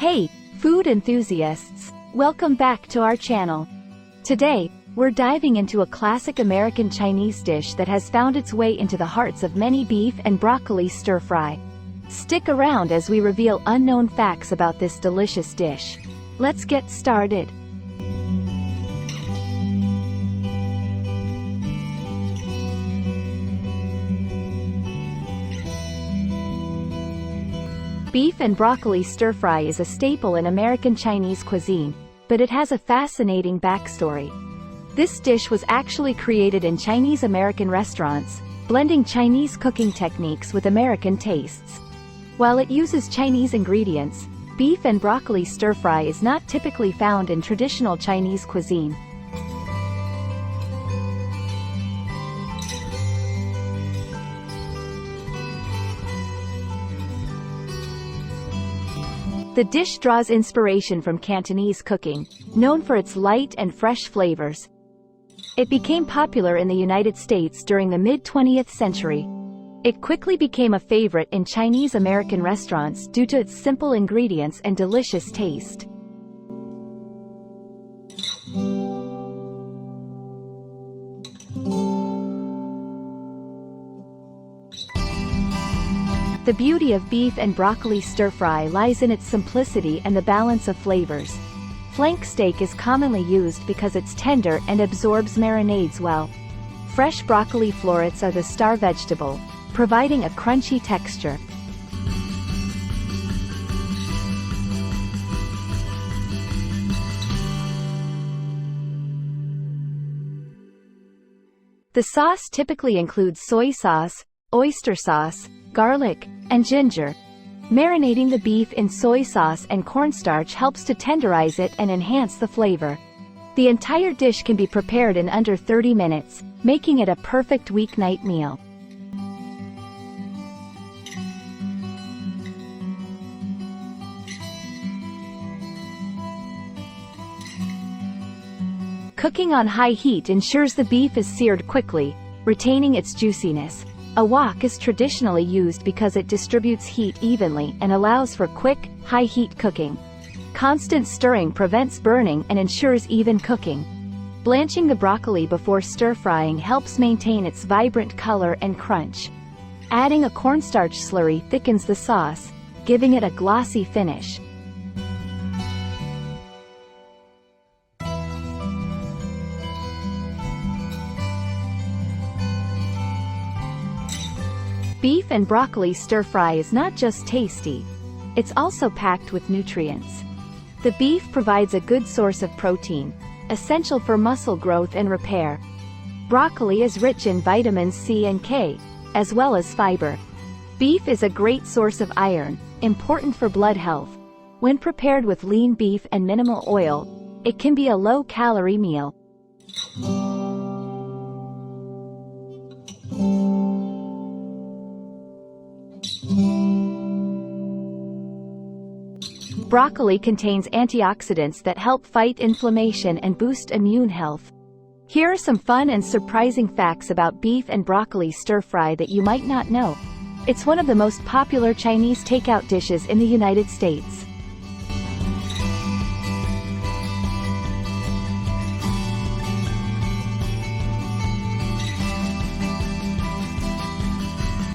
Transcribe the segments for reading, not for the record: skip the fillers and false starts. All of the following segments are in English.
Hey, food enthusiasts! Welcome back to our channel. Today, we're diving into a classic American Chinese dish that has found its way into the hearts of many: beef and broccoli stir-fry. Stick around as we reveal unknown facts about this delicious dish. Let's get started. Beef and broccoli stir-fry is a staple in American Chinese cuisine, but it has a fascinating backstory. This dish was actually created in Chinese American restaurants, blending Chinese cooking techniques with American tastes. While it uses Chinese ingredients, beef and broccoli stir-fry is not typically found in traditional Chinese cuisine. The dish draws inspiration from Cantonese cooking, known for its light and fresh flavors. It became popular in the United States during the mid-20th century. It quickly became a favorite in Chinese American restaurants due to its simple ingredients and delicious taste. The beauty of beef and broccoli stir-fry lies in its simplicity and the balance of flavors. Flank steak is commonly used because it's tender and absorbs marinades well. Fresh broccoli florets are the star vegetable, providing a crunchy texture. The sauce typically includes soy sauce, oyster sauce, garlic, and ginger. Marinating the beef in soy sauce and cornstarch helps to tenderize it and enhance the flavor. The entire dish can be prepared in under 30 minutes, making it a perfect weeknight meal. Cooking on high heat ensures the beef is seared quickly, retaining its juiciness. A wok is traditionally used because it distributes heat evenly and allows for quick, high-heat cooking. Constant stirring prevents burning and ensures even cooking. Blanching the broccoli before stir-frying helps maintain its vibrant color and crunch. Adding a cornstarch slurry thickens the sauce, giving it a glossy finish. Beef and broccoli stir-fry is not just tasty, it's also packed with nutrients. The beef provides a good source of protein, essential for muscle growth and repair. Broccoli is rich in vitamins C and K, as well as fiber. Beef is a great source of iron, important for blood health. When prepared with lean beef and minimal oil, it can be a low-calorie meal. Broccoli contains antioxidants that help fight inflammation and boost immune health. Here are some fun and surprising facts about beef and broccoli stir-fry that you might not know. It's one of the most popular Chinese takeout dishes in the United States.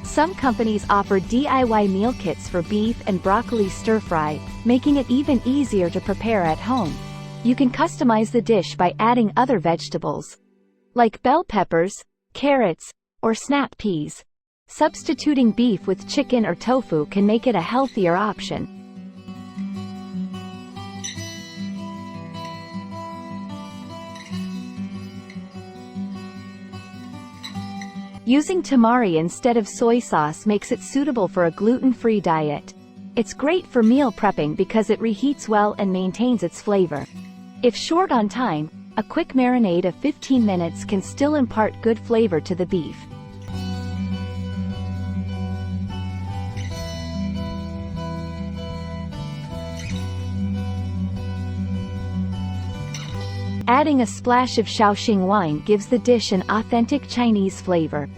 Some companies offer DIY meal kits for beef and broccoli stir-fry, making it even easier to prepare at home. You can customize the dish by adding other vegetables, like bell peppers, carrots, or snap peas. Substituting beef with chicken or tofu can make it a healthier option. Using tamari instead of soy sauce makes it suitable for a gluten-free diet. It's great for meal prepping because it reheats well and maintains its flavor. If short on time, a quick marinade of 15 minutes can still impart good flavor to the beef. Adding a splash of Shaoxing wine gives the dish an authentic Chinese flavor.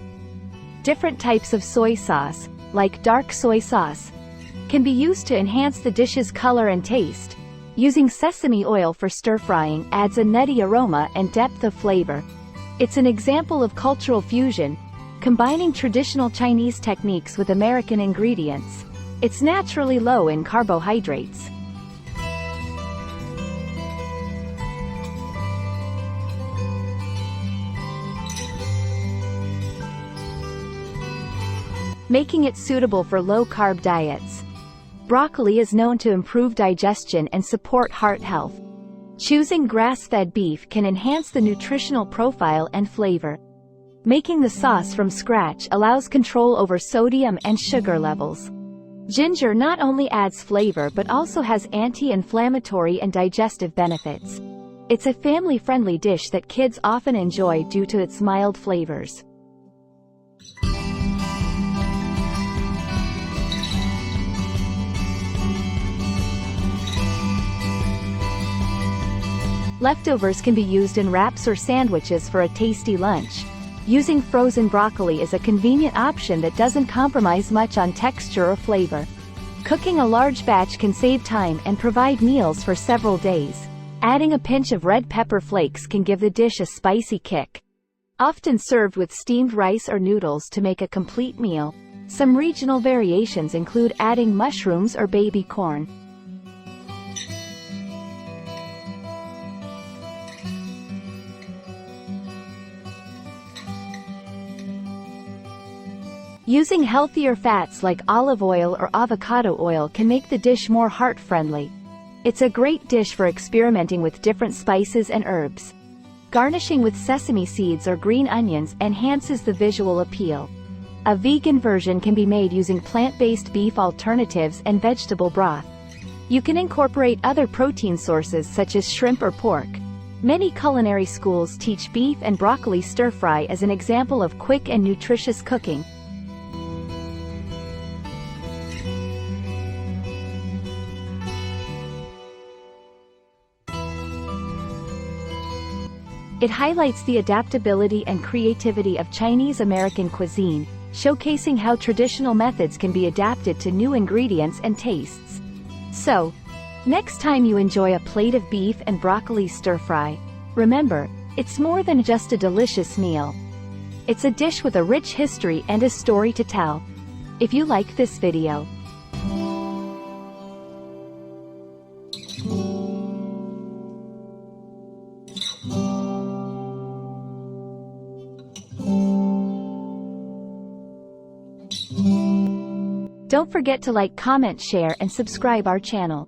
Different types of soy sauce, like dark soy sauce, can be used to enhance the dish's color and taste. Using sesame oil for stir-frying adds a nutty aroma and depth of flavor. It's an example of cultural fusion, combining traditional Chinese techniques with American ingredients. It's naturally low in carbohydrates. Making it suitable for low-carb diets. Broccoli is known to improve digestion and support heart health. Choosing grass-fed beef can enhance the nutritional profile and flavor. Making the sauce from scratch allows control over sodium and sugar levels. Ginger not only adds flavor but also has anti-inflammatory and digestive benefits. It's a family-friendly dish that kids often enjoy due to its mild flavors. Leftovers can be used in wraps or sandwiches for a tasty lunch. Using frozen broccoli is a convenient option that doesn't compromise much on texture or flavor. Cooking a large batch can save time and provide meals for several days. Adding a pinch of red pepper flakes can give the dish a spicy kick. Often served with steamed rice or noodles to make a complete meal. Some regional variations include adding mushrooms or baby corn. Using healthier fats like olive oil or avocado oil can make the dish more heart-friendly. It's a great dish for experimenting with different spices and herbs. Garnishing with sesame seeds or green onions enhances the visual appeal. A vegan version can be made using plant-based beef alternatives and vegetable broth. You can incorporate other protein sources such as shrimp or pork. Many culinary schools teach beef and broccoli stir-fry as an example of quick and nutritious cooking. It highlights the adaptability and creativity of Chinese-American cuisine, showcasing how traditional methods can be adapted to new ingredients and tastes. So, next time you enjoy a plate of beef and broccoli stir-fry, remember, it's more than just a delicious meal. It's a dish with a rich history and a story to tell. If you like this video, don't forget to like, comment, share, and subscribe our channel.